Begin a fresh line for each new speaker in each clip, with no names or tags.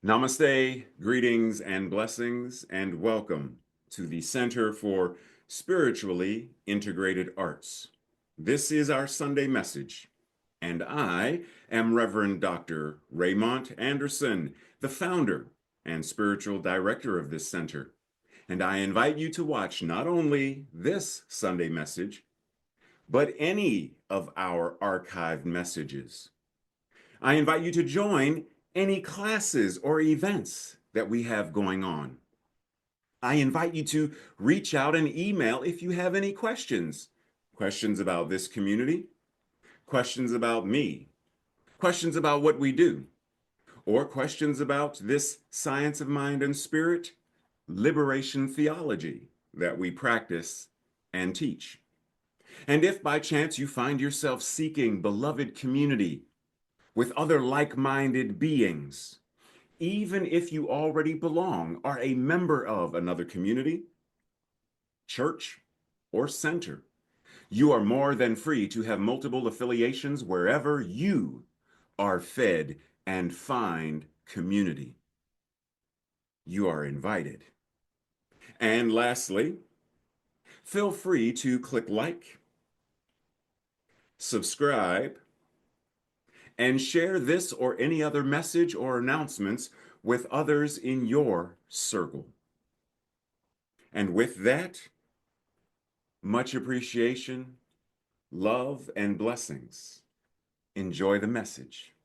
Namaste, greetings and blessings, and welcome to the Center for Spiritually Integrated Arts. This is our Sunday message, and I am Reverend Dr. Raymont Anderson, the founder and spiritual director of this center. And I invite you to watch not only this Sunday message, but any of our archived messages. I invite you to join any classes or events that we have going on. I invite you to reach out and email if you have any questions. Questions about this community, questions about me, questions about what we do, or questions about this science of mind and spirit, liberation theology that we practice and teach. And if by chance you find yourself seeking beloved community with other like-minded beings, even if you already belong, are a member of another community, church, or center, you are more than free to have multiple affiliations wherever you are fed and find community. You are invited. And lastly, feel free to click like, subscribe, and share this or any other message or announcements with others in your circle. And with that, much appreciation, love, and blessings. Enjoy the message.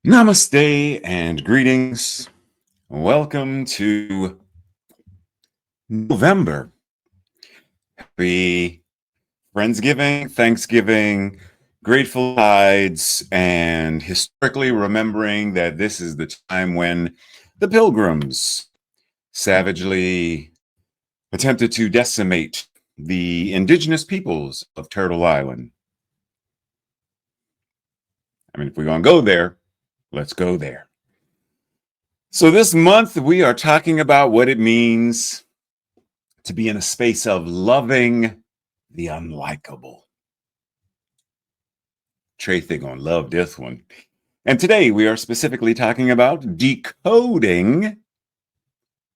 Namaste and greetings. Welcome to November. Happy Friendsgiving, Thanksgiving, Grateful Tides, and historically remembering that this is the time when the Pilgrims savagely attempted to decimate the indigenous peoples of Turtle Island. I mean, if we're going to go there, let's go there. So this month, we are talking about what it means to be in a space of loving the unlikable. Tracy gonna love this one. And today we are specifically talking about decoding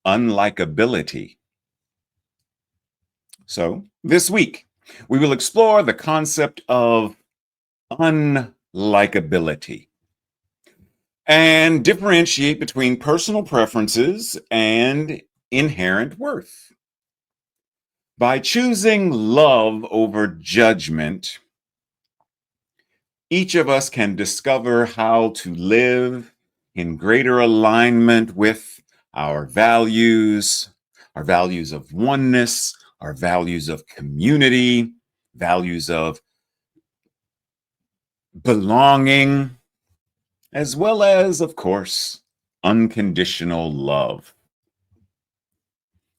unlikability. So this week, we will explore the concept of unlikability and differentiate between personal preferences and inherent worth. By choosing love over judgment, each of us can discover how to live in greater alignment with our values of oneness, our values of community, values of belonging, as well as, of course, unconditional love.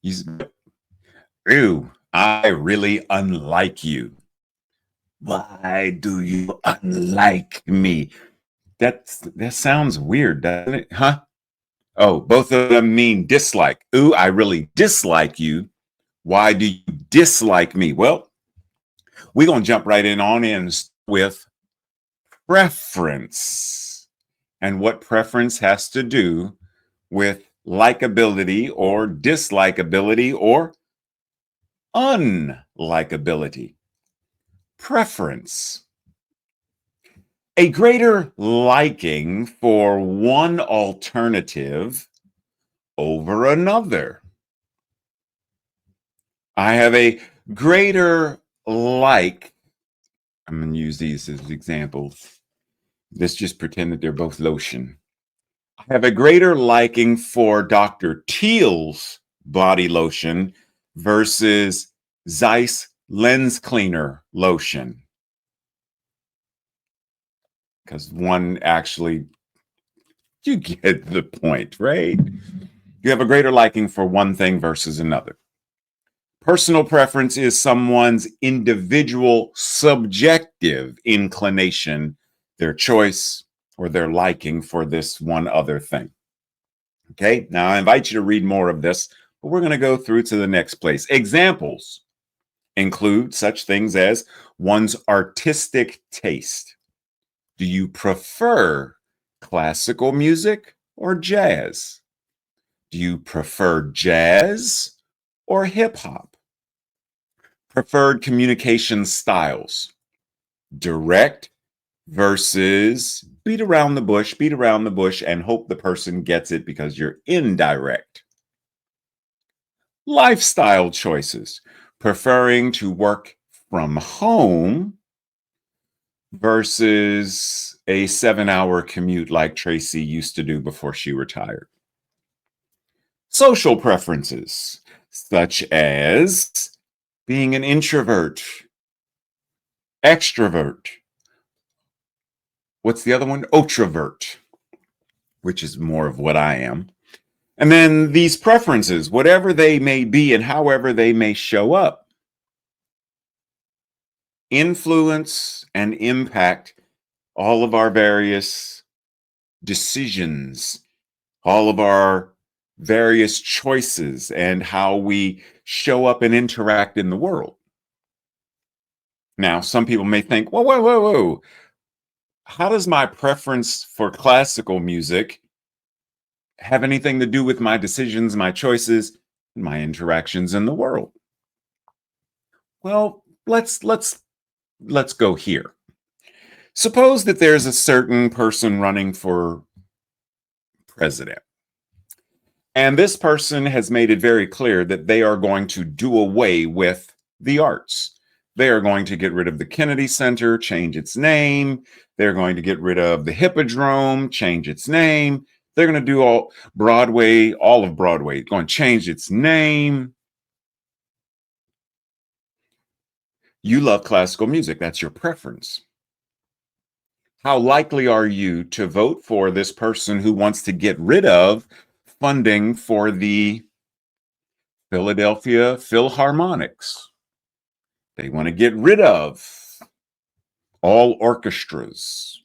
Ew, I really unlike you. Why do you unlike me? That sounds weird, doesn't it? Huh? Oh, both of them mean dislike. Ooh, I really dislike you. Why do you dislike me? Well, we're going to jump right in with preference and what preference has to do with likability or dislikability or unlikability. Preference. A greater liking for one alternative over another. I have a greater like. I'm going to use these as examples. Let's just pretend that they're both lotion. I have a greater liking for Dr. Teal's body lotion versus Zeiss lens cleaner lotion. Because one actually, you get the point, right? You have a greater liking for one thing versus another. Personal preference is someone's individual subjective inclination, their choice, or their liking for this one other thing. Okay, now I invite you to read more of this, but we're going to go through to the next place. Examples include such things as one's artistic taste. Do you prefer classical music or jazz? Do you prefer jazz or hip hop? Preferred communication styles. Direct versus beat around the bush, and hope the person gets it because you're indirect. Lifestyle choices. Preferring to work from home versus a 7-hour commute like Tracy used to do before she retired. Social preferences, such as being an introvert, extrovert. What's the other one? Outrovert, which is more of what I am. And then these preferences, whatever they may be and however they may show up, influence and impact all of our various decisions, all of our various choices, and how we show up and interact in the world. Now, some people may think, whoa. How does my preference for classical music have anything to do with my decisions, my choices, and my interactions in the world? Well, let's go here. Suppose that there's a certain person running for president, and this person has made it very clear that they are going to do away with the arts. They are going to get rid of the Kennedy Center, change its name. They're going to get rid of the Hippodrome, change its name. They're going to do all of Broadway, going to change its name. You love classical music. That's your preference. How likely are you to vote for this person who wants to get rid of funding for the Philadelphia Philharmonics? They want to get rid of all orchestras.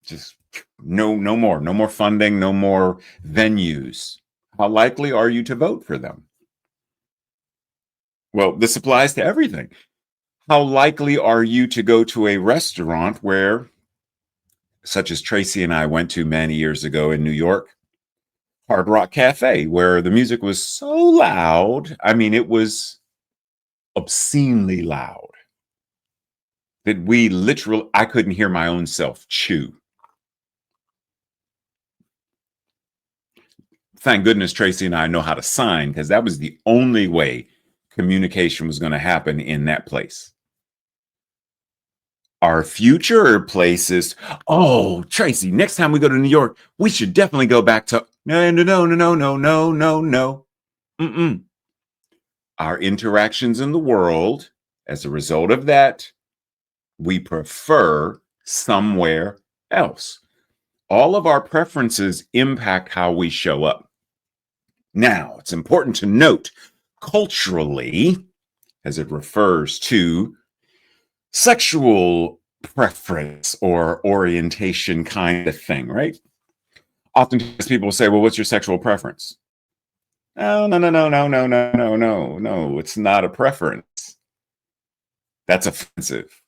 Just no more funding, no more venues. How likely are you to vote for them? Well, this applies to everything. How likely are you to go to a restaurant where, such as Tracy and I went to many years ago in New York, Hard Rock Cafe, where the music was so loud. I mean, it was obscenely loud that I couldn't hear my own self chew. Thank goodness Tracy and I know how to sign, because that was the only way communication was going to happen in that place. Our future places, oh, Tracy, next time we go to New York, we should definitely go back to no. Our interactions in the world, as a result of that, we prefer somewhere else. All of our preferences impact how we show up. Now, it's important to note culturally, as it refers to sexual preference or orientation kind of thing, right? Oftentimes people say, well, what's your sexual preference? No, it's not a preference. That's offensive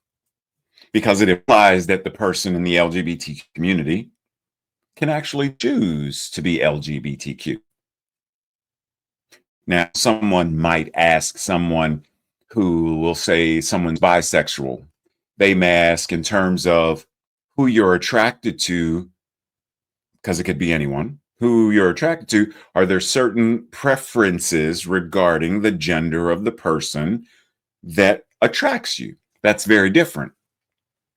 because it implies that the person in the LGBT community can actually choose to be LGBTQ. Now, someone might ask someone who will say someone's bisexual. They may ask in terms of who you're attracted to, because it could be anyone, who you're attracted to. Are there certain preferences regarding the gender of the person that attracts you? That's very different,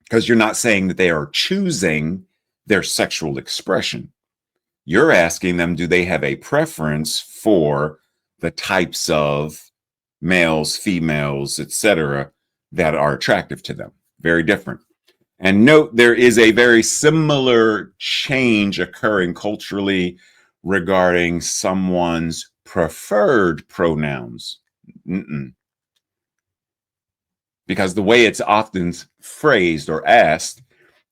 because you're not saying that they are choosing their sexual expression. You're asking them, do they have a preference for the types of males, females, etc., that are attractive to them? Very different. And note, there is a very similar change occurring culturally regarding someone's preferred pronouns. Because the way it's often phrased or asked,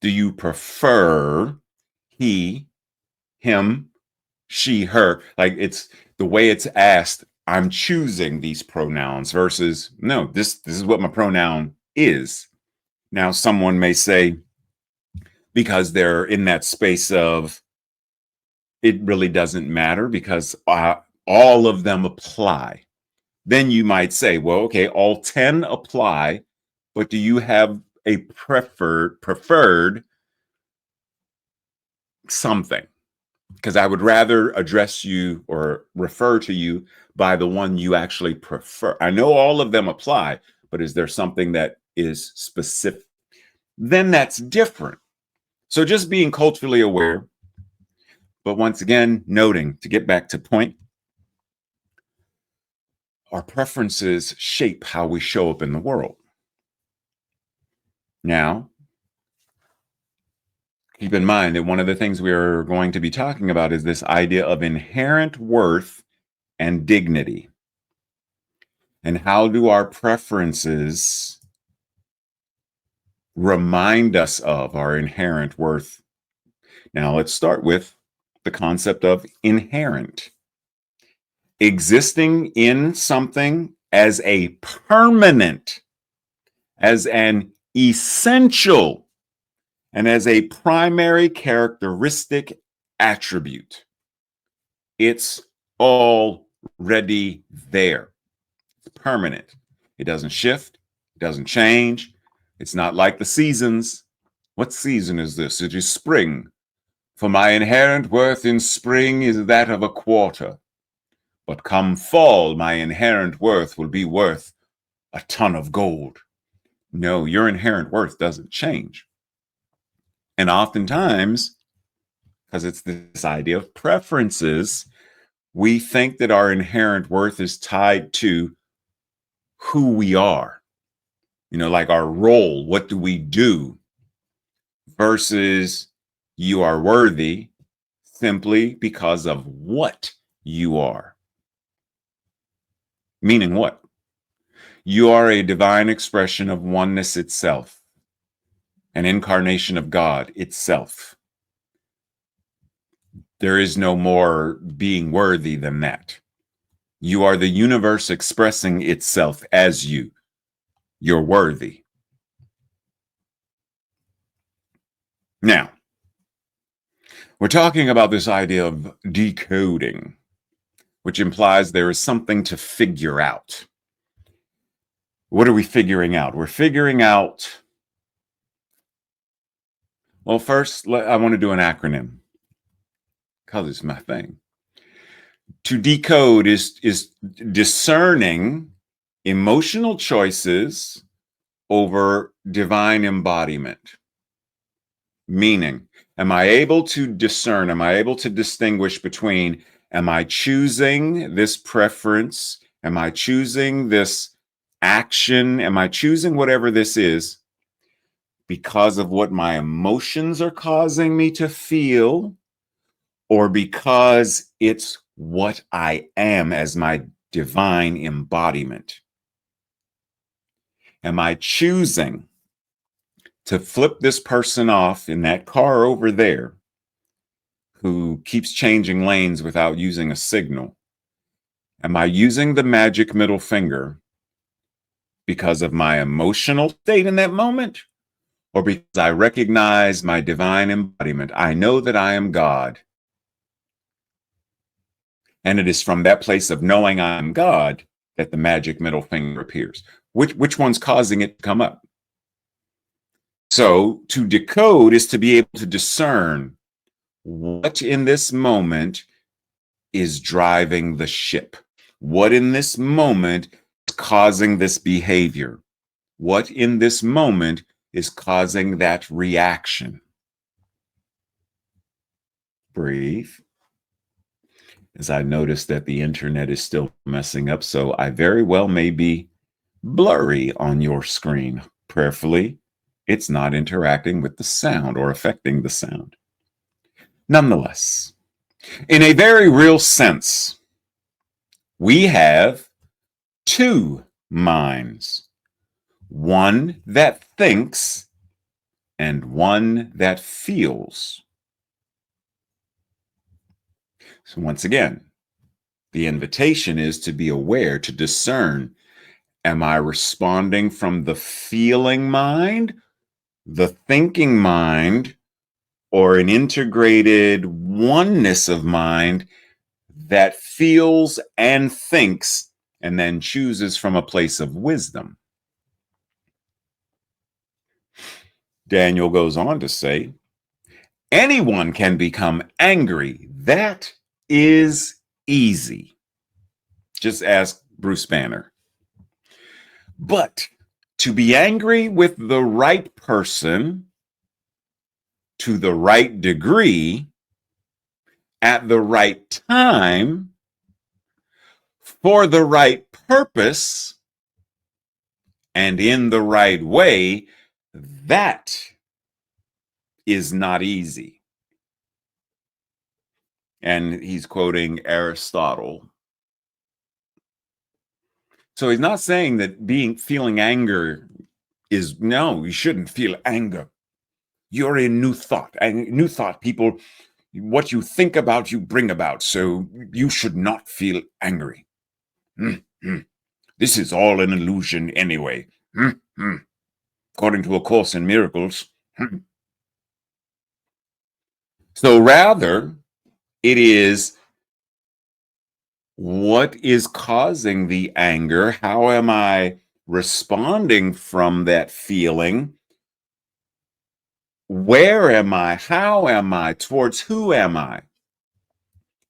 do you prefer he, him, she, her? Like, it's the way it's asked, I'm choosing these pronouns versus, no, this is what my pronoun is. Now, someone may say, because they're in that space of, it really doesn't matter because all of them apply. Then you might say, well, okay, all 10 apply, but do you have a preferred something? Because I would rather address you or refer to you by the one you actually prefer. I know all of them apply, but is there something that is specific? Then that's different. So just being culturally aware, but once again, noting, to get back to point, our preferences shape how we show up in the world. Now, keep in mind that one of the things we are going to be talking about is this idea of inherent worth and dignity. And how do our preferences remind us of our inherent worth? Now, let's start with the concept of inherent. Existing in something as a permanent, as an essential, and as a primary characteristic attribute. It's already there. It's permanent. It doesn't shift. It doesn't change. It's not like the seasons. What season is this? It is spring. For my inherent worth in spring is that of a quarter. But come fall, my inherent worth will be worth a ton of gold. No, your inherent worth doesn't change. And oftentimes, because it's this idea of preferences, we think that our inherent worth is tied to who we are, like our role. What do we do? Versus you are worthy simply because of what you are. Meaning what? You are a divine expression of oneness itself, an incarnation of God itself. There is no more being worthy than that. You are the universe expressing itself as you. You're worthy. Now, we're talking about this idea of decoding, which implies there is something to figure out. What are we figuring out? We're figuring out, well, first, I want to do an acronym because it's my thing. To decode is discerning emotional choices over divine embodiment. Meaning, am I able to discern? Am I able to distinguish between, am I choosing this preference? Am I choosing this action? Am I choosing whatever this is because of what my emotions are causing me to feel, or because it's what I am as my divine embodiment? Am I choosing to flip this person off in that car over there who keeps changing lanes without using a signal? Am I using the magic middle finger because of my emotional state in that moment, or because I recognize my divine embodiment? I know that I am God. And it is from that place of knowing I am God that the magic middle finger appears. Which one's causing it to come up? So to decode is to be able to discern what in this moment is driving the ship. What in this moment is causing this behavior? What in this moment is causing that reaction? Breathe. As I notice that the internet is still messing up, so I very well may be blurry on your screen. Prayerfully, it's not interacting with the sound or affecting the sound. Nonetheless, in a very real sense, we have two minds, one that thinks and one that feels. So once again, the invitation is to be aware, to discern, am I responding from the feeling mind, the thinking mind, or an integrated oneness of mind that feels and thinks and then chooses from a place of wisdom? Daniel goes on to say, anyone can become angry. That is easy. Just ask Bruce Banner. But to be angry with the right person to the right degree at the right time for the right purpose and in the right way, that is not easy. And he's quoting Aristotle. So he's not saying that feeling anger is, no, you shouldn't feel anger. You're a new thought. And new thought, people, what you think about, you bring about. So you should not feel angry. This is all an illusion anyway. According to A Course in Miracles. So rather, it is, what is causing the anger? How am I responding from that feeling? Where am I? How am I? Towards who am I?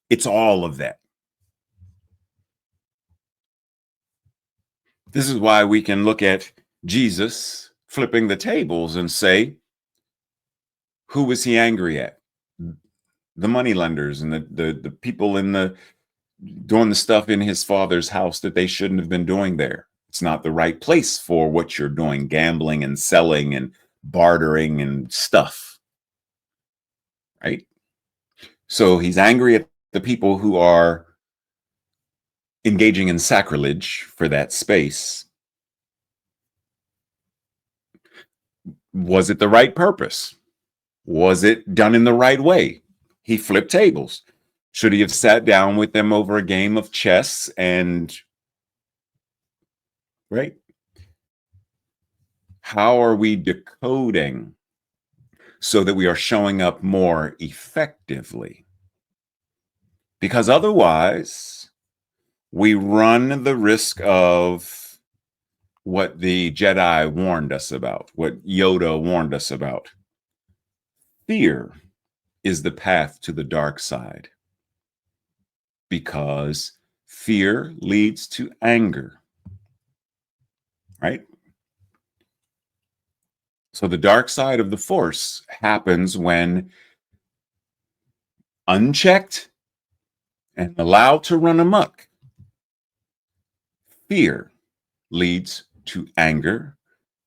It's all of that. This is why we can look at Jesus flipping the tables and say, who was he angry at? The moneylenders and the people in the doing the stuff in his father's house that they shouldn't have been doing there. It's not the right place for what you're doing, gambling and selling and bartering and stuff, right? So he's angry at the people who are engaging in sacrilege for that space. Was it the right purpose? Was it done in the right way? He flipped tables. Should he have sat down with them over a game of chess and, right? How are we decoding so that we are showing up more effectively? Because otherwise, we run the risk of what the Jedi warned us about, what Yoda warned us about. Fear is the path to the dark side because fear leads to anger, right? So the dark side of the Force happens when unchecked and allowed to run amok. Fear leads to anger.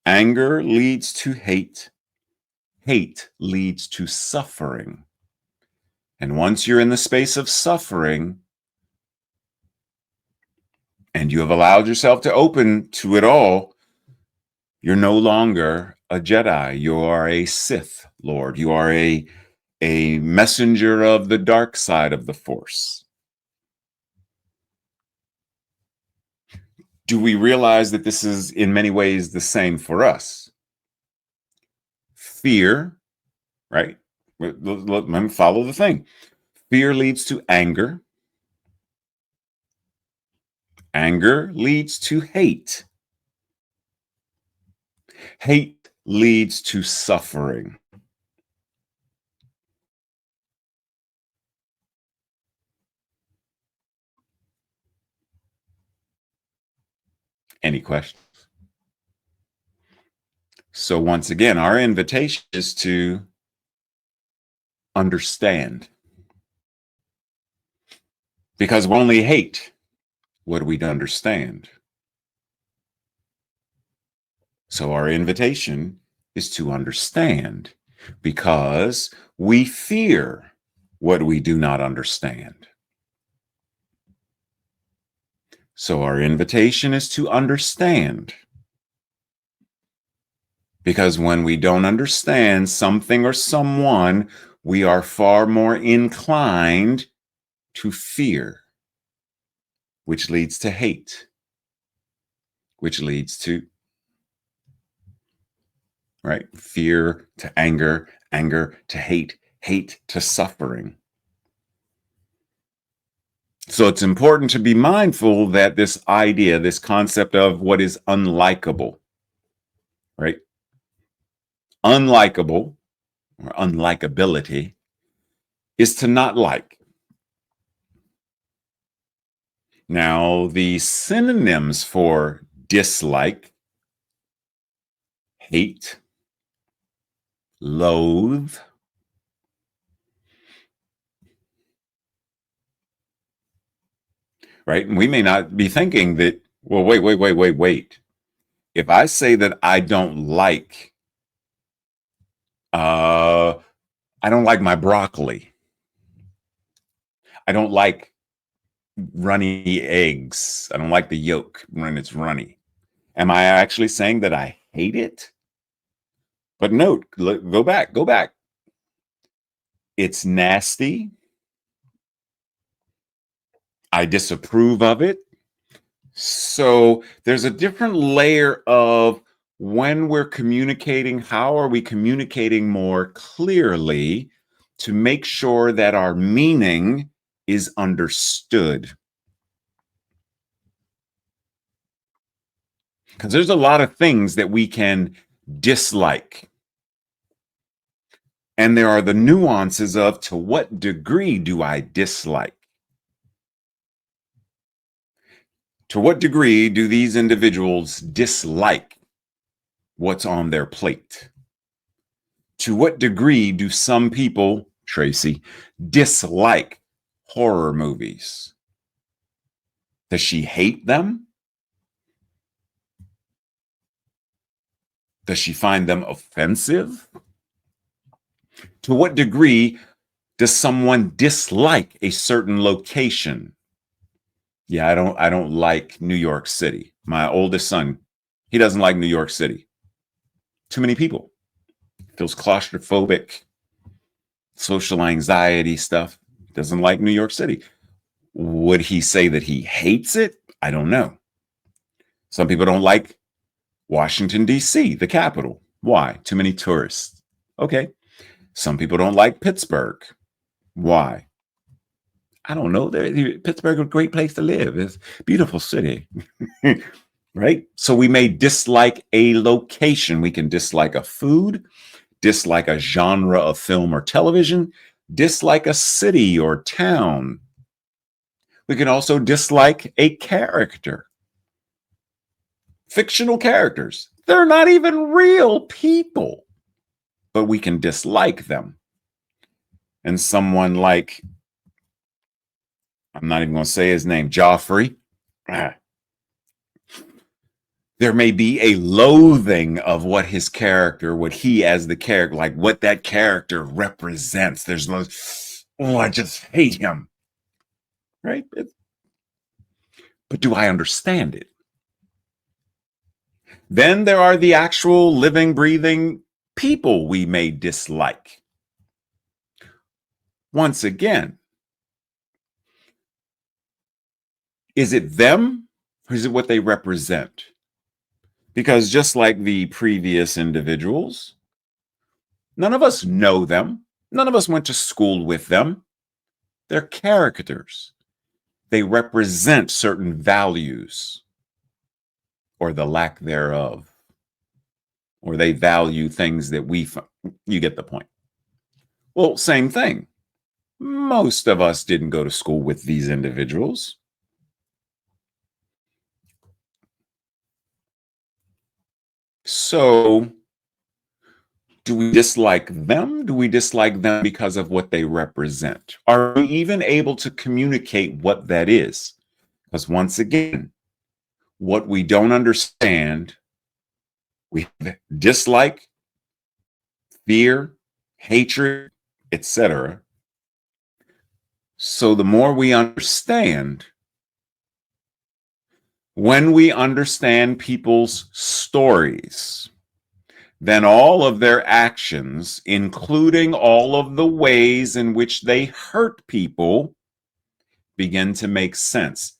Anger leads to hate. Hate leads to suffering. And once you're in the space of suffering and you have allowed yourself to open to it all, you're no longer a Jedi. You are a Sith Lord. You are a messenger of the dark side of the Force. Do we realize that this is in many ways the same for us? Fear, right? Let me follow the thing. Fear leads to anger. Anger leads to hate. Hate leads to suffering. Any questions? So once again, our invitation is to understand. Because we only hate what we understand. So our invitation is to understand because we fear what we do not understand. So our invitation is to understand. Because when we don't understand something or someone, we are far more inclined to fear, which leads to hate, which leads to, right, fear to anger, anger to hate, hate to suffering. So it's important to be mindful that this idea, this concept of what is unlikable, right? Unlikable or unlikability is to not like. Now, the synonyms for dislike, hate, loathe, right? And we may not be thinking that, well, wait. If I say that I don't like, I don't like my broccoli. I don't like runny eggs. I don't like the yolk when it's runny. Am I actually saying that I hate it? But note, go back. It's nasty. I disapprove of it. So there's a different layer of when we're communicating, how are we communicating more clearly to make sure that our meaning is understood? Because there's a lot of things that we can dislike. And there are the nuances of to what degree do I dislike? To what degree do these individuals dislike what's on their plate? To what degree do some people, Tracy, dislike horror movies? Does she hate them? Does she find them offensive? To what degree does someone dislike a certain location? Yeah, I don't like New York City. My oldest son, he doesn't like New York City. Too many people. Feels claustrophobic, social anxiety stuff. Doesn't like New York City. Would he say that he hates it? I don't know. Some people don't like Washington, D.C., the capital. Why? Too many tourists. Okay. Some people don't like Pittsburgh. Why? I don't know. Pittsburgh is a great place to live. It's a beautiful city. Right? So we may dislike a location. We can dislike a food, dislike a genre of film or television, dislike a city or town. We can also dislike a character. Fictional characters. They're not even real people, but we can dislike them. And someone like, I'm not even going to say his name, Joffrey. There may be a loathing of what his character, what he as the character, like what that character represents. There's no, oh, I just hate him. Right? But do I understand it? Then there are the actual living, breathing people we may dislike. Once again, is it them or is it what they represent? Because just like the previous individuals, none of us know them. None of us went to school with them. They're characters. They represent certain values or the lack thereof, or they value things that you get the point. Well, same thing. Most of us didn't go to school with these individuals. So, do we dislike them? Do we dislike them because of what they represent? Are we even able to communicate what that is? Because once again, what we don't understand, we dislike, fear, hatred, etc. So the more we understand, when we understand people's stories, then all of their actions, including all of the ways in which they hurt people, begin to make sense.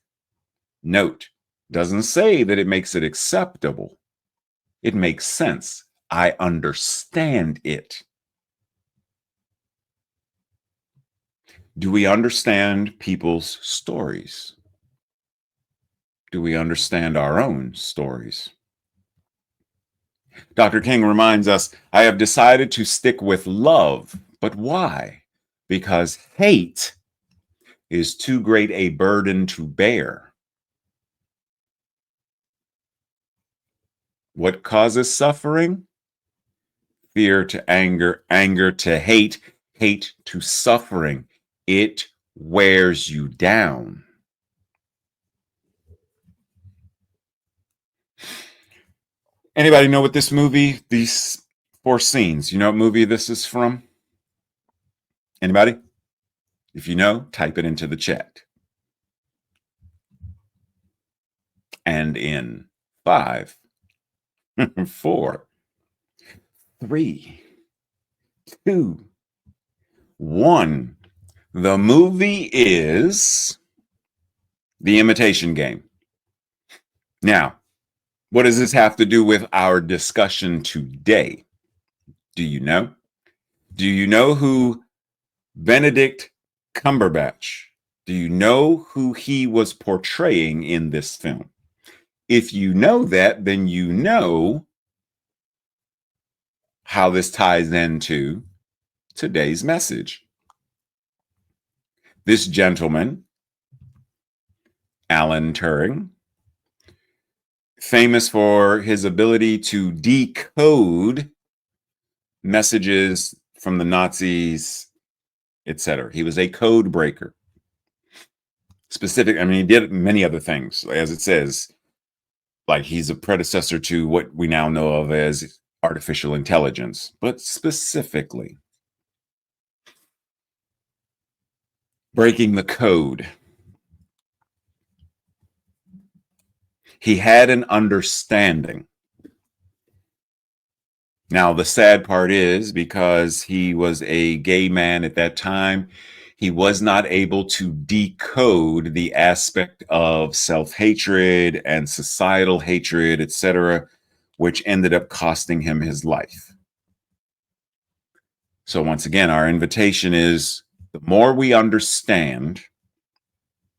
Note, doesn't say that it makes it acceptable. It makes sense. I understand it. Do we understand people's stories? Do we understand our own stories? Dr. King reminds us, I have decided to stick with love. But why? Because hate is too great a burden to bear. What causes suffering? Fear to anger, anger to hate, hate to suffering. It wears you down. Anybody know what this movie, these 4 scenes, you know what movie this is from? Anybody? If you know, type it into the chat. And in 5, 4, 3, 2, 1. The movie is The Imitation Game. Now, what does this have to do with our discussion today? Do you know? Do you know who Benedict Cumberbatch, do you know who he was portraying in this film? If you know that, then you know how this ties into today's message. This gentleman, Alan Turing, famous for his ability to decode messages from the Nazis, etc. He was a code breaker. Specific, I mean, he did many other things, as it says, like he's a predecessor to what we now know of as artificial intelligence, but specifically breaking the code. He had an understanding. Now, the sad part is because he was a gay man at that time, he was not able to decode the aspect of self-hatred and societal hatred, etc., which ended up costing him his life. So once again, our invitation is the more we understand,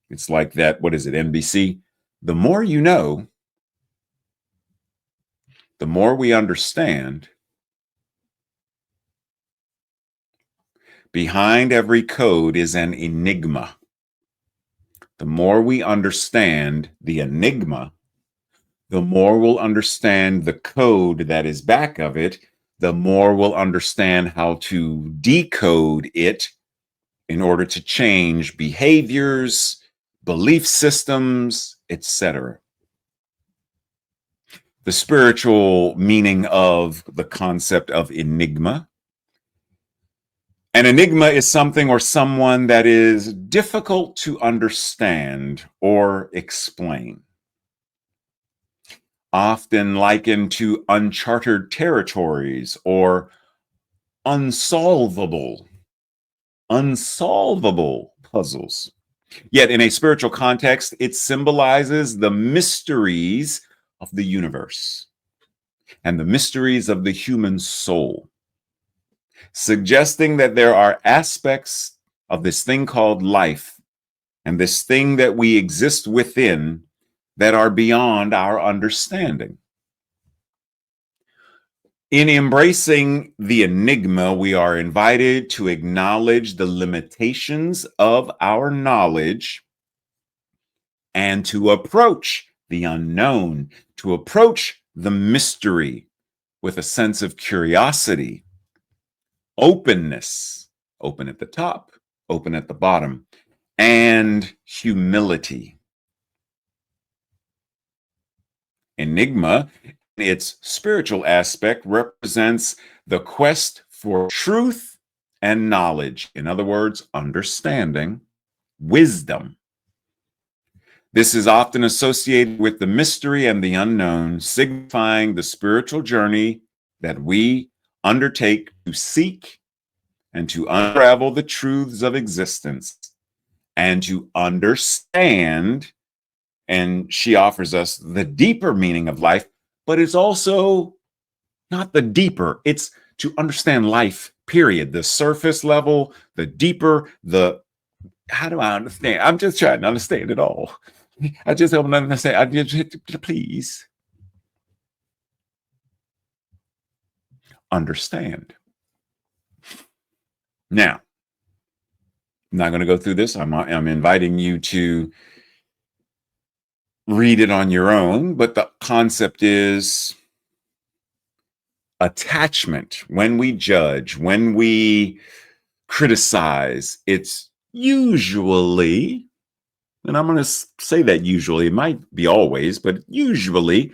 it's like that, what is it, NBC? The more you know, the more we understand. Behind every code is an enigma. The more we understand the enigma, the more we'll understand the code that is back of it, the more we'll understand how to decode it in order to change behaviors, belief systems, etc. The spiritual meaning of the concept of enigma. An enigma is something or someone that is difficult to understand or explain. Often likened to uncharted territories or unsolvable puzzles. Yet in a spiritual context, it symbolizes the mysteries of the universe and the mysteries of the human soul, suggesting that there are aspects of this thing called life and this thing that we exist within that are beyond our understanding. In embracing the enigma, we are invited to acknowledge the limitations of our knowledge and to approach the unknown, to approach the mystery with a sense of curiosity, openness, open at the top, open at the bottom, and humility. Enigma, its spiritual aspect, represents the quest for truth and knowledge. In other words, understanding, wisdom. This is often associated with the mystery and the unknown, signifying the spiritual journey that we undertake to seek and to unravel the truths of existence and to understand. And she offers us the deeper meaning of life, but it's also not the deeper, it's to understand life, period. The surface level, the deeper, how do I understand? I'm just trying to understand it all. I just don't understand. I just, please understand. Now, I'm not going to go through this. I'm inviting you to read it on your own, but the concept is attachment. When we judge, when we criticize, it's usually, and I'm going to say that usually, it might be always, but usually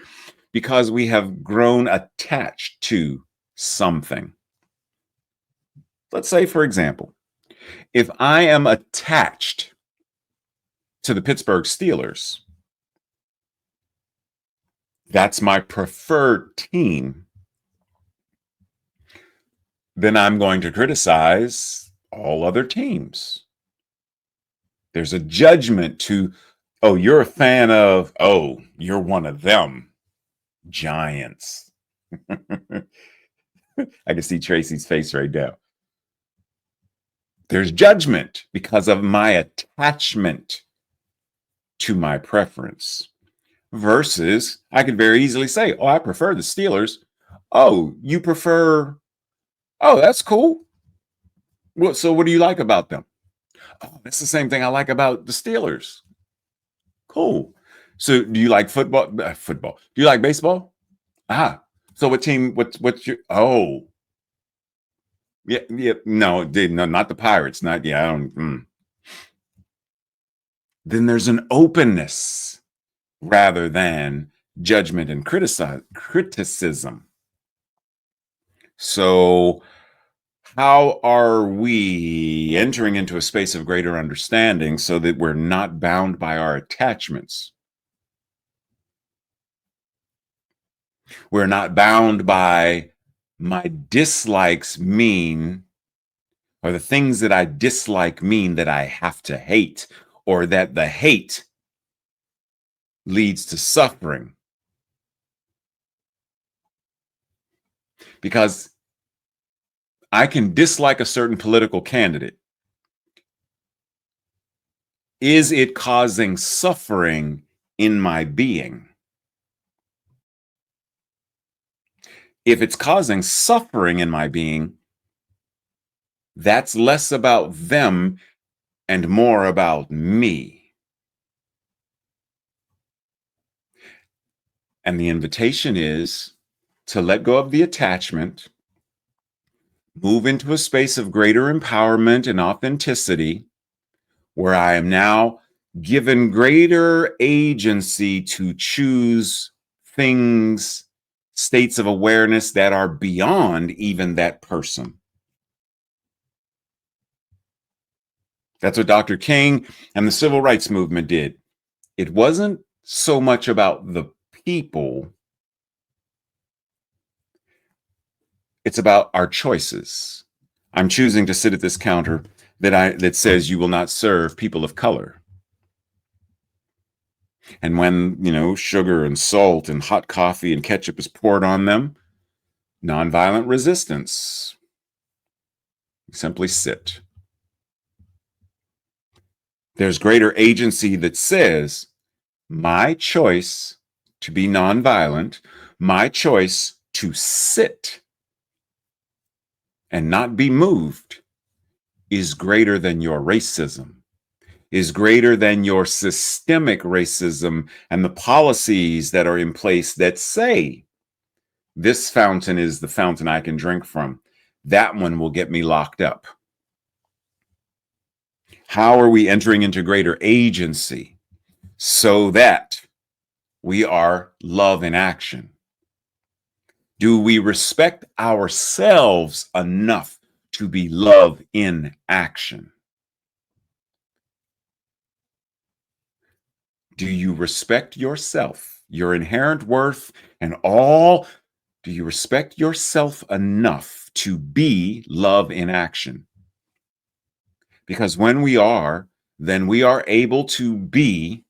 because we have grown attached to something. Let's say, for example, if I am attached to the Pittsburgh Steelers, that's my preferred team, then I'm going to criticize all other teams. There's a judgment to, oh, you're a fan of, oh, you're one of them, Giants. I can see Tracy's face right now. There's judgment because of my attachment to my preference. Versus, I could very easily say, oh, I prefer the Steelers. Oh, you prefer, oh, that's cool. So what do you like about them? Oh, that's the same thing I like about the Steelers. Cool. So do you like football? Football. Do you like baseball? Ah. So what team? What's your? Oh, yeah, yeah. No, no, not the Pirates. Not yeah. I don't. Then there's an openness rather than judgment and criticism. So how are we entering into a space of greater understanding so that we're not bound by our attachments? We're not bound by my dislikes mean, or the things that I dislike mean that I have to hate, or that the hate leads to suffering. Because I can dislike a certain political candidate. Is it causing suffering in my being? If it's causing suffering in my being, that's less about them and more about me. And the invitation is to let go of the attachment, move into a space of greater empowerment and authenticity, where I am now given greater agency to choose things, states of awareness that are beyond even that person. That's what Dr. King and the civil rights movement did. It wasn't so much about the people, it's about our choices. I'm choosing to sit at this counter that says you will not serve people of color. And when, sugar and salt and hot coffee and ketchup is poured on them, nonviolent resistance. Simply sit. There's greater agency that says, my choice to be nonviolent, my choice to sit and not be moved is greater than your racism, is greater than your systemic racism and the policies that are in place that say, this fountain is the fountain I can drink from. That one will get me locked up. How are we entering into greater agency so that we are love in action? Do we respect ourselves enough to be love in action? Do you respect yourself, your inherent worth, and all? Do you respect yourself enough to be love in action? Because when we are, then we are able to be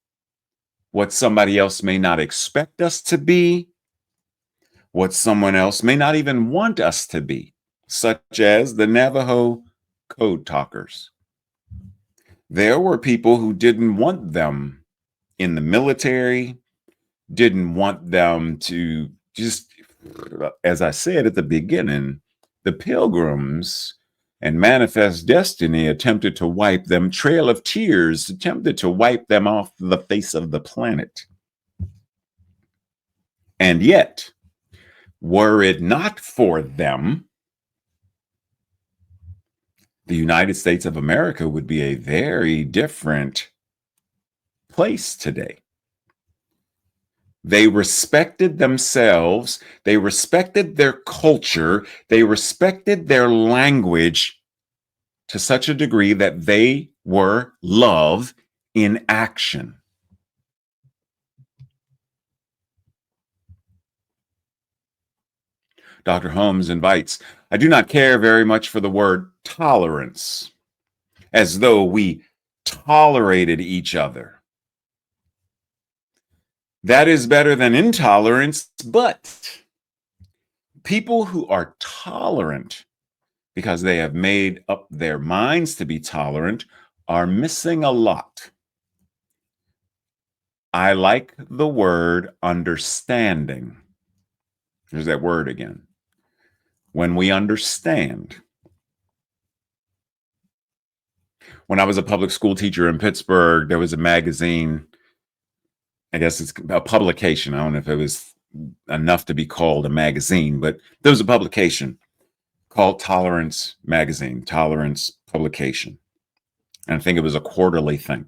what somebody else may not expect us to be, what someone else may not even want us to be, such as the Navajo code talkers. There were people who didn't want them in the military, didn't want them to just, as I said at the beginning, the Pilgrims and Manifest Destiny attempted to wipe them, Trail of Tears attempted to wipe them off the face of the planet. And yet, were it not for them, the United States of America would be a very different place today. They respected themselves, they respected their culture, they respected their language to such a degree that they were love in action. Dr. Holmes invites, I do not care very much for the word tolerance, as though we tolerated each other. That is better than intolerance, but people who are tolerant because they have made up their minds to be tolerant are missing a lot. I like the word understanding. There's that word again. When we understand. When I was a public school teacher in Pittsburgh, there was a magazine I guess it's a publication. I don't know if it was enough to be called a magazine, but there was a publication called Tolerance Magazine, Tolerance Publication. And I think it was a quarterly thing.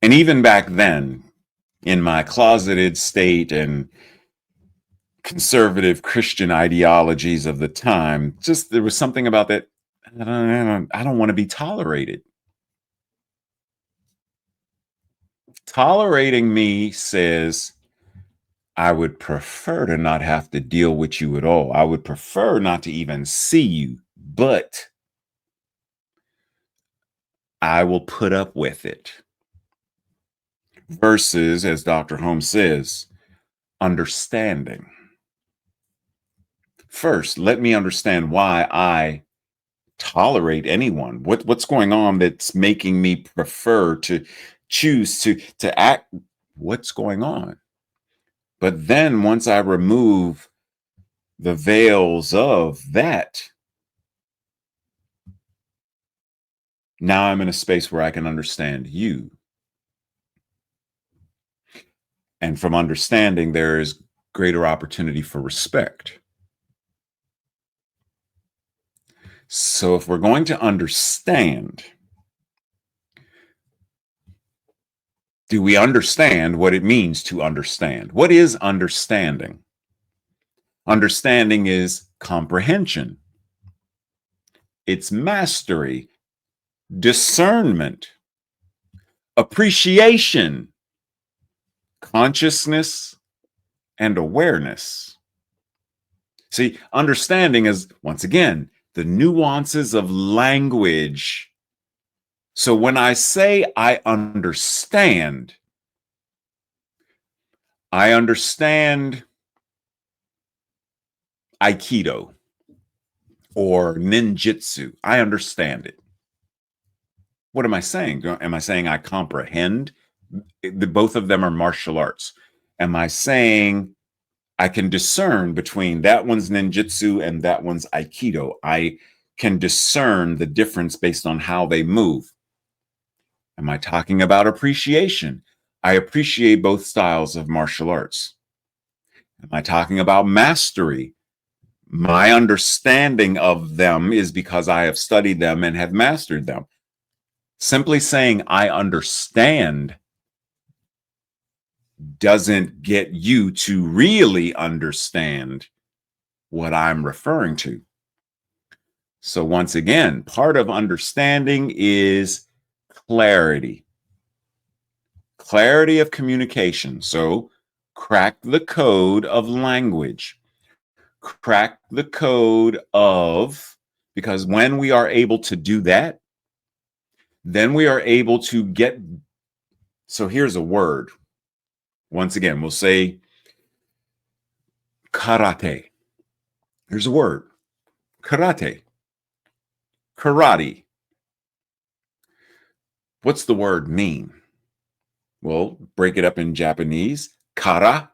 And even back then, in my closeted state and conservative Christian ideologies of the time, just there was something about that. I don't want to be tolerated. Tolerating me says, I would prefer to not have to deal with you at all. I would prefer not to even see you, but I will put up with it. Versus, as Dr. Holmes says, understanding. First, let me understand why I tolerate anyone. What's going on that's making me prefer to choose to act? What's going on? But then once I remove the veils of that, now I'm in a space where I can understand you. And from understanding, there is greater opportunity for respect. So if we're going to understand, do we understand what it means to understand? What is understanding? Understanding is comprehension. It's mastery, discernment, appreciation, consciousness, and awareness. See, understanding is, once again, the nuances of language. So when I say I understand Aikido or ninjutsu. I understand it. What am I saying? Am I saying I comprehend? Both of them are martial arts. Am I saying I can discern between that one's ninjutsu and that one's Aikido? I can discern the difference based on how they move. Am I talking about appreciation? I appreciate both styles of martial arts. Am I talking about mastery? My understanding of them is because I have studied them and have mastered them. Simply saying I understand doesn't get you to really understand what I'm referring to. So once again, part of understanding is clarity. Clarity of communication. So crack the code of language. Crack the code of, because when we are able to do that, then we are able to get, so here's a word. Once again, we'll say karate. Here's a word. Karate. Karate. What's the word mean? Well, break it up in Japanese. Karate.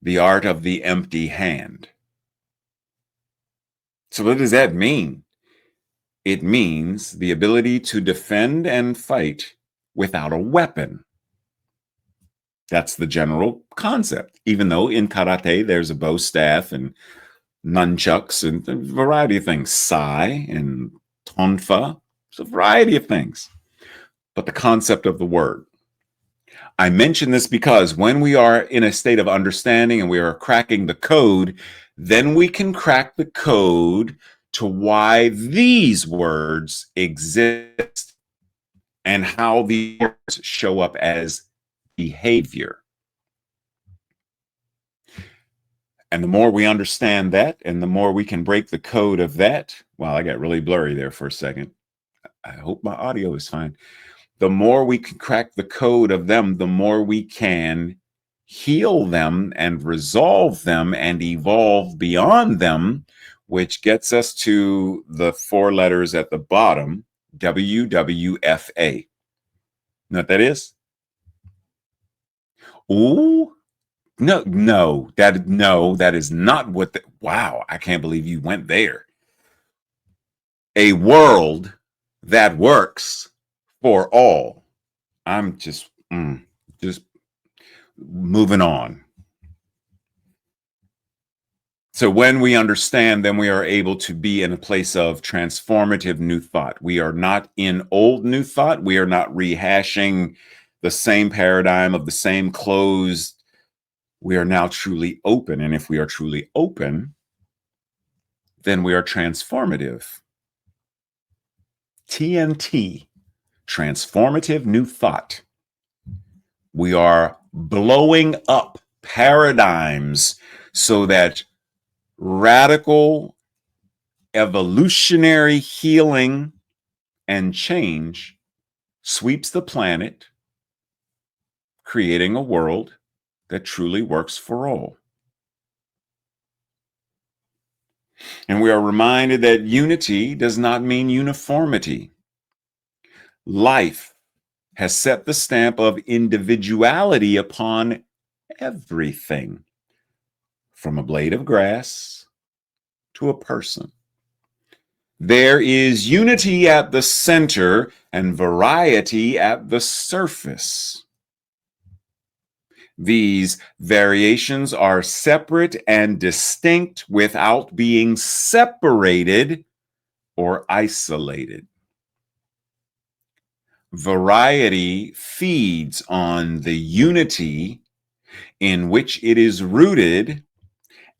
The art of the empty hand. So what does that mean? It means the ability to defend and fight without a weapon. That's the general concept, even though in karate there's a bow staff and nunchucks and a variety of things, sai and tonfa, it's a variety of things. But the concept of the word. I mention this because when we are in a state of understanding and we are cracking the code, then we can crack the code to why these words exist and how these words show up as behavior. And the more we understand that, and the more we can break the code of that, wow, I got really blurry there for a second. I hope my audio is fine. The more we can crack the code of them, the more we can heal them and resolve them and evolve beyond them, which gets us to the 4 letters at the bottom, WWFA. You know what that is? Ooh, no, that is not what wow, I can't believe you went there. A world that works for all. I'm just moving on. So when we understand, then we are able to be in a place of transformative new thought. We are not in old new thought. We are not rehashing the same paradigm of the same closed. We are now truly open. And if we are truly open, then we are transformative. TNT, transformative new thought. We are blowing up paradigms so that radical evolutionary healing and change sweeps the planet, creating a world that truly works for all. And we are reminded that unity does not mean uniformity. Life has set the stamp of individuality upon everything, from a blade of grass to a person. There is unity at the center and variety at the surface. These variations are separate and distinct without being separated or isolated. Variety feeds on the unity in which it is rooted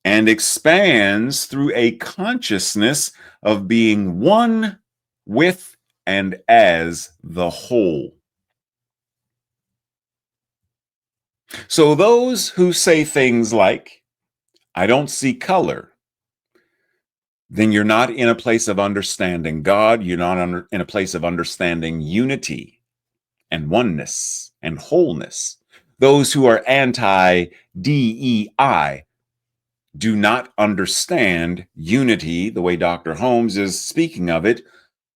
and expands through a consciousness of being one with and as the whole. So those who say things like, I don't see color, then you're not in a place of understanding God. You're not in a place of understanding unity and oneness and wholeness. Those who are anti-DEI do not understand unity the way Dr. Holmes is speaking of it,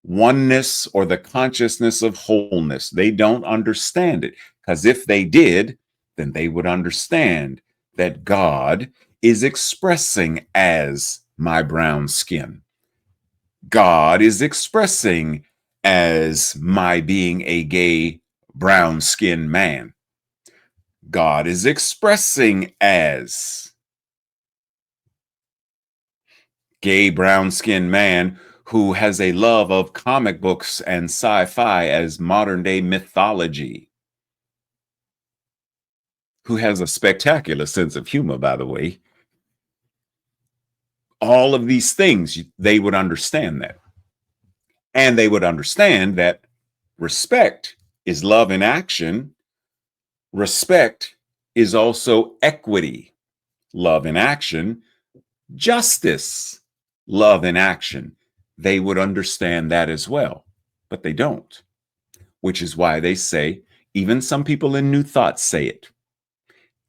oneness or the consciousness of wholeness. They don't understand it, because if they did, then they would understand that God is expressing as my brown skin. God is expressing as my being a gay brown skinned man. God is expressing as gay brown skinned man who has a love of comic books and sci-fi as modern day mythology, who has a spectacular sense of humor, by the way. All of these things, they would understand that. And they would understand that respect is love in action. Respect is also equity, love in action. Justice, love in action. They would understand that as well, but they don't, which is why they say, even some people in New Thought say it.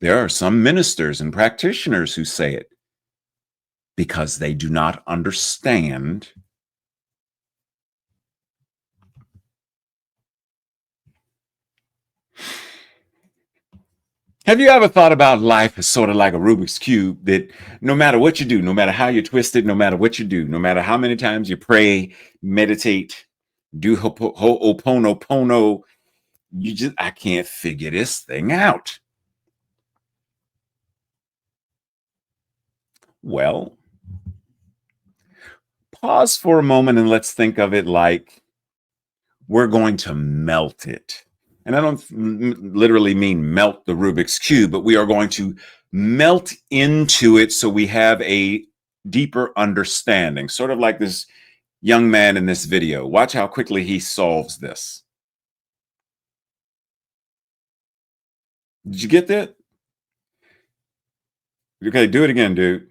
There are some ministers and practitioners who say it because they do not understand Have you ever thought about life as sort of like a Rubik's Cube, that no matter what you do, no matter how you twist it, no matter what you do, no matter how many times you pray, meditate, do ho'oponopono, I can't figure this thing out. Well, pause for a moment and let's think of it like we're going to melt it. And I don't literally mean melt the Rubik's Cube, but we are going to melt into it so we have a deeper understanding, sort of like this young man in this video. Watch how quickly he solves this. Did you get that? Okay, do it again, dude.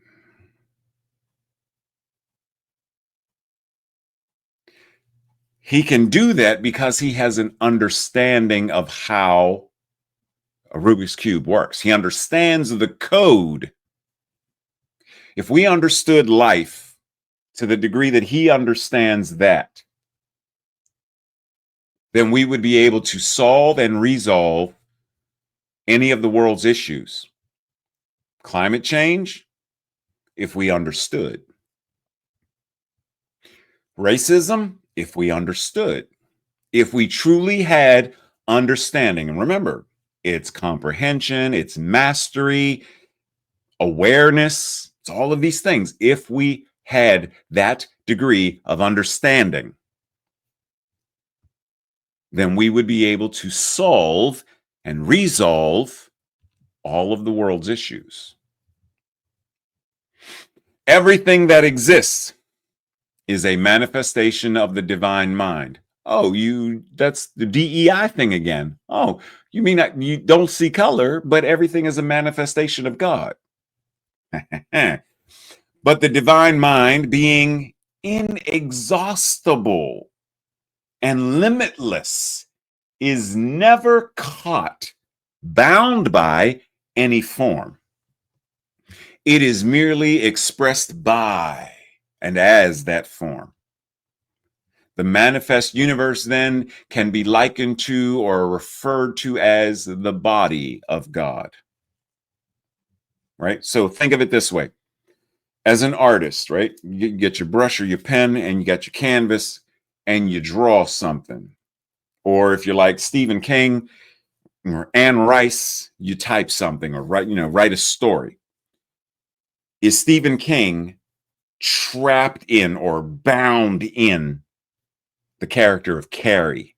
He can do that because he has an understanding of how a Rubik's Cube works. He understands the code. If we understood life to the degree that he understands that, then we would be able to solve and resolve any of the world's issues. Climate change, if we understood. Racism, if we understood. If we truly had understanding. And remember, it's comprehension, it's mastery, awareness, it's all of these things. If we had that degree of understanding, then we would be able to solve and resolve all of the world's issues. Everything that exists is a manifestation of the divine mind. Oh, that's the DEI thing again. Oh, you mean that you don't see color, but everything is a manifestation of God. But the divine mind, being inexhaustible and limitless, is never caught, bound by any form. It is merely expressed by and as that form. The manifest universe then can be likened to or referred to as the body of God. Right? So think of it this way. As an artist, right? You get your brush or your pen and you got your canvas and you draw something. Or if you're like Stephen King or Anne Rice, you type something or write a story. Is Stephen King trapped in or bound in the character of Carrie?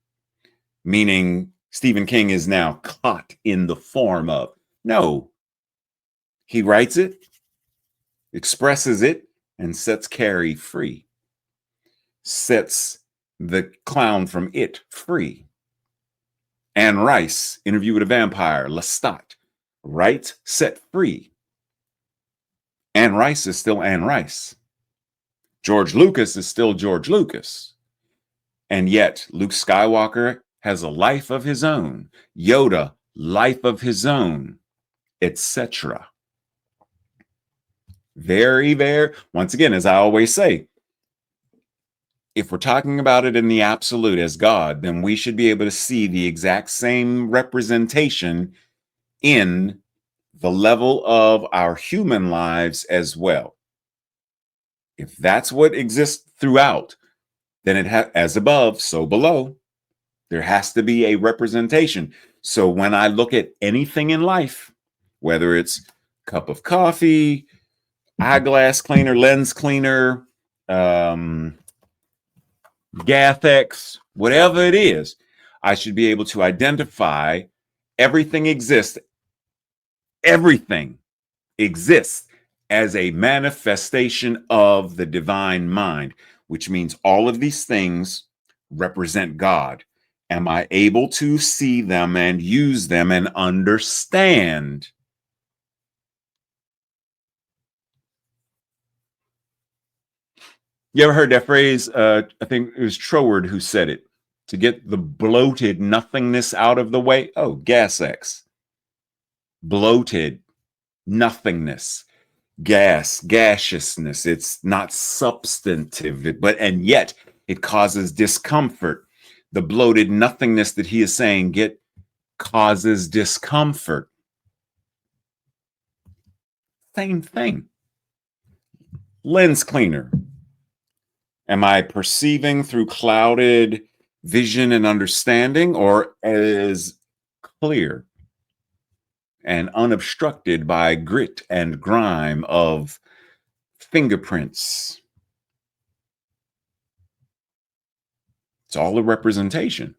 Meaning Stephen King is now caught in the form of. No. He writes it, expresses it, and sets Carrie free. Sets the clown from it free. Anne Rice, Interview with a Vampire, Lestat, writes, set free. Anne Rice is still Anne Rice. George Lucas is still George Lucas. And yet, Luke Skywalker has a life of his own. Yoda, life of his own, etc. Once again, as I always say, if we're talking about it in the absolute as God, then we should be able to see the exact same representation in the level of our human lives as well. If that's what exists throughout, then it has, as above, so below. There has to be a representation. So when I look at anything in life, whether it's cup of coffee, eyeglass cleaner, lens cleaner, Gathex, whatever it is, I should be able to identify everything exists as a manifestation of the divine mind, which means all of these things represent God. Am I able to see them and use them and understand? You ever heard that phrase? I think it was Troward who said it. To get the bloated nothingness out of the way. Oh, gas X. Bloated nothingness. Gaseousness. It's not substantive, and yet it causes discomfort. The bloated nothingness that he is saying causes discomfort. Same thing. Lens cleaner. Am I perceiving through clouded vision and understanding, or as clear and unobstructed by grit and grime of fingerprints? It's all a representation.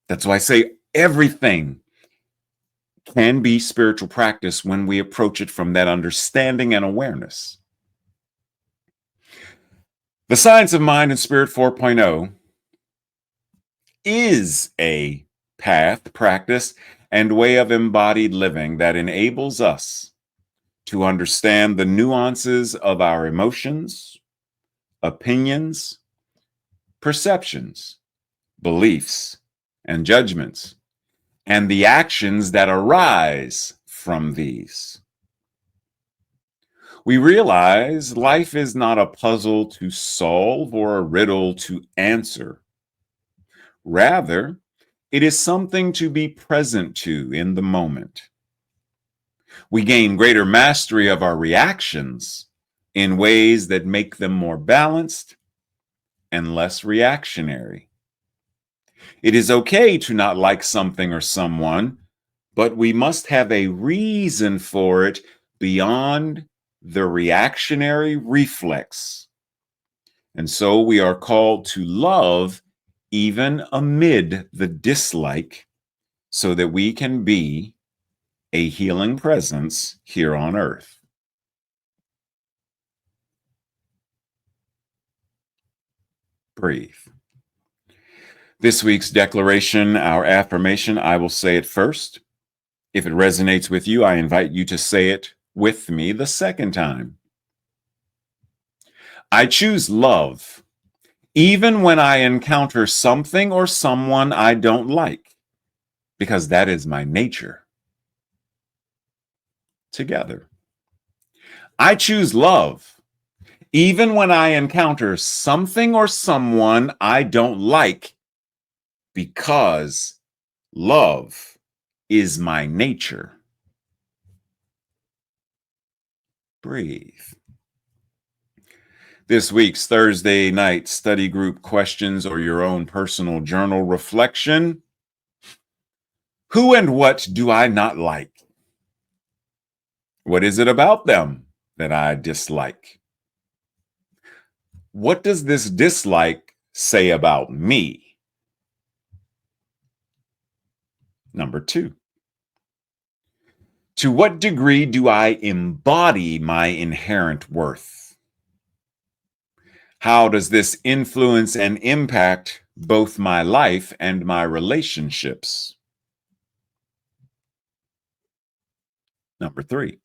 That's why I say everything can be spiritual practice when we approach it from that understanding and awareness. The Science of Mind and Spirit 4.0 is a path, practice, and way of embodied living that enables us to understand the nuances of our emotions, opinions, perceptions, beliefs, and judgments, and the actions that arise from these. We realize life is not a puzzle to solve or a riddle to answer. Rather, it is something to be present to in the moment. We gain greater mastery of our reactions in ways that make them more balanced and less reactionary. It is okay to not like something or someone, but we must have a reason for it beyond the reactionary reflex. And so we are called to love even amid the dislike so that we can be a healing presence here on earth. Breathe. This week's declaration, our affirmation, I will say it first. If it resonates with you, I invite you to say it with me the second time. I choose love, even when I encounter something or someone I don't like, because that is my nature. Together. I choose love, even when I encounter something or someone I don't like, because love is my nature. Breathe. This week's Thursday night study group questions or your own personal journal reflection. Who and what do I not like? What is it about them that I dislike? What does this dislike say about me? Number 2. To what degree do I embody my inherent worth? How does this influence and impact both my life and my relationships? Number 3.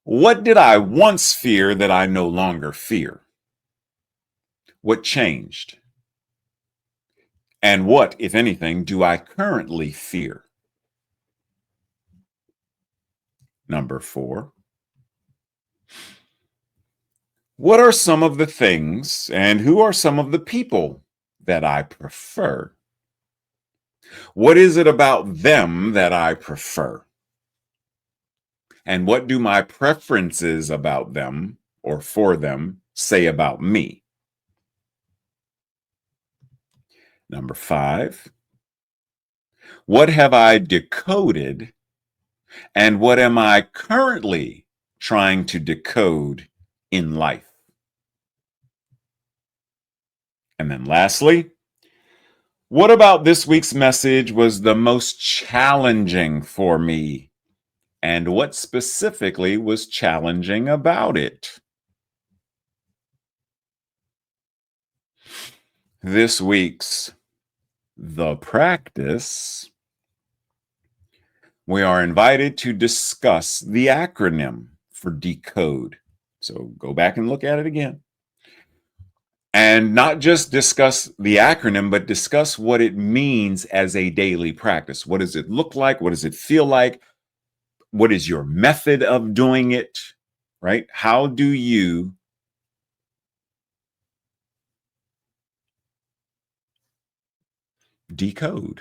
What did I once fear that I no longer fear? What changed? And what, if anything, do I currently fear? Number 4. What are some of the things and who are some of the people that I prefer? What is it about them that I prefer? And what do my preferences about them or for them say about me? Number 5. What have I decoded and what am I currently trying to decode in life? And then lastly, what about this week's message was the most challenging for me? And what specifically was challenging about it? This week's The Practice, we are invited to discuss the acronym for decode. So go back and look at it again. And not just discuss the acronym, but discuss what it means as a daily practice. What does it look like? What does it feel like? What is your method of doing it? Right? How do you decode?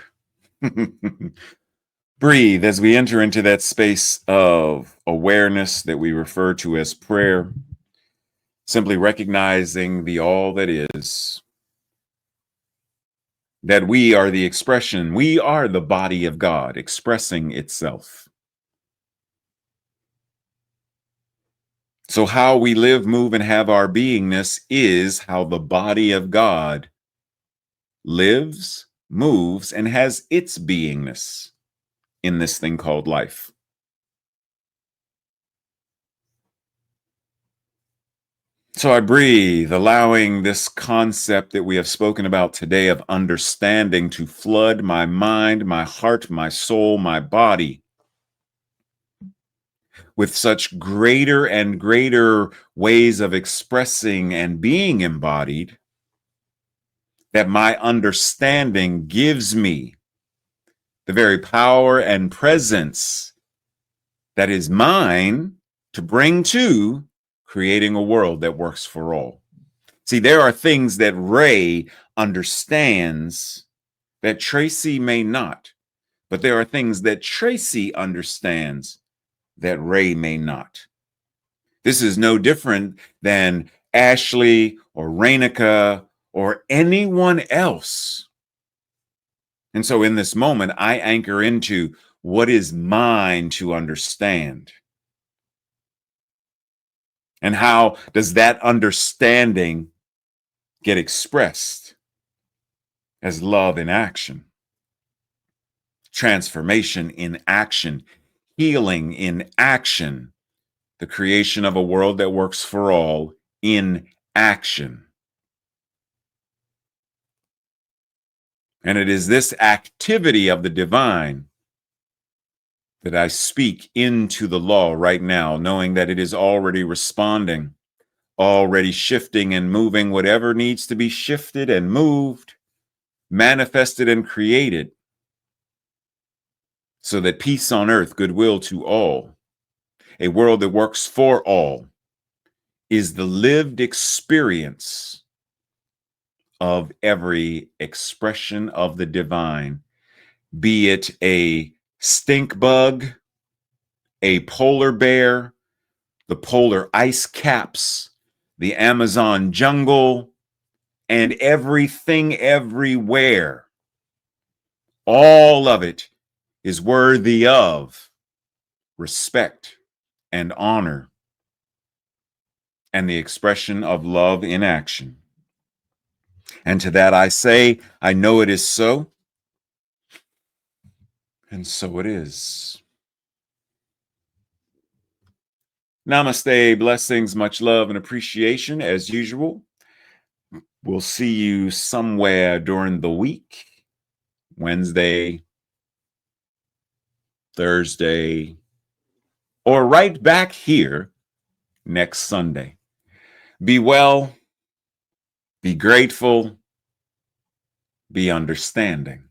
Breathe as we enter into that space of awareness that we refer to as prayer, simply recognizing the all that is, that we are the expression, we are the body of God expressing itself. So, how we live, move, and have our beingness is how the body of God lives, moves, and has its beingness in this thing called life. So I breathe, allowing this concept that we have spoken about today of understanding to flood my mind, my heart, my soul, my body with such greater and greater ways of expressing and being embodied that my understanding gives me the very power and presence that is mine to bring to creating a world that works for all. See, there are things that Ray understands that Tracy may not, but there are things that Tracy understands that Ray may not. This is no different than Ashley or Rainica or anyone else And so in this moment, I anchor into what is mine to understand. And how does that understanding get expressed as love in action, transformation in action, healing in action, the creation of a world that works for all in action. And it is this activity of the divine that I speak into the law right now, knowing that it is already responding, already shifting and moving whatever needs to be shifted and moved, manifested and created, so that peace on earth, goodwill to all, a world that works for all, is the lived experience of every expression of the divine, be it a stink bug, a polar bear, the polar ice caps, the Amazon jungle, and everything everywhere. All of it is worthy of respect and honor and the expression of love in action. And to that I say, I know it is so, and so it is. Namaste, blessings, much love and appreciation as usual. We'll see you somewhere during the week, Wednesday, Thursday, or right back here next Sunday. Be well, be grateful, be understanding.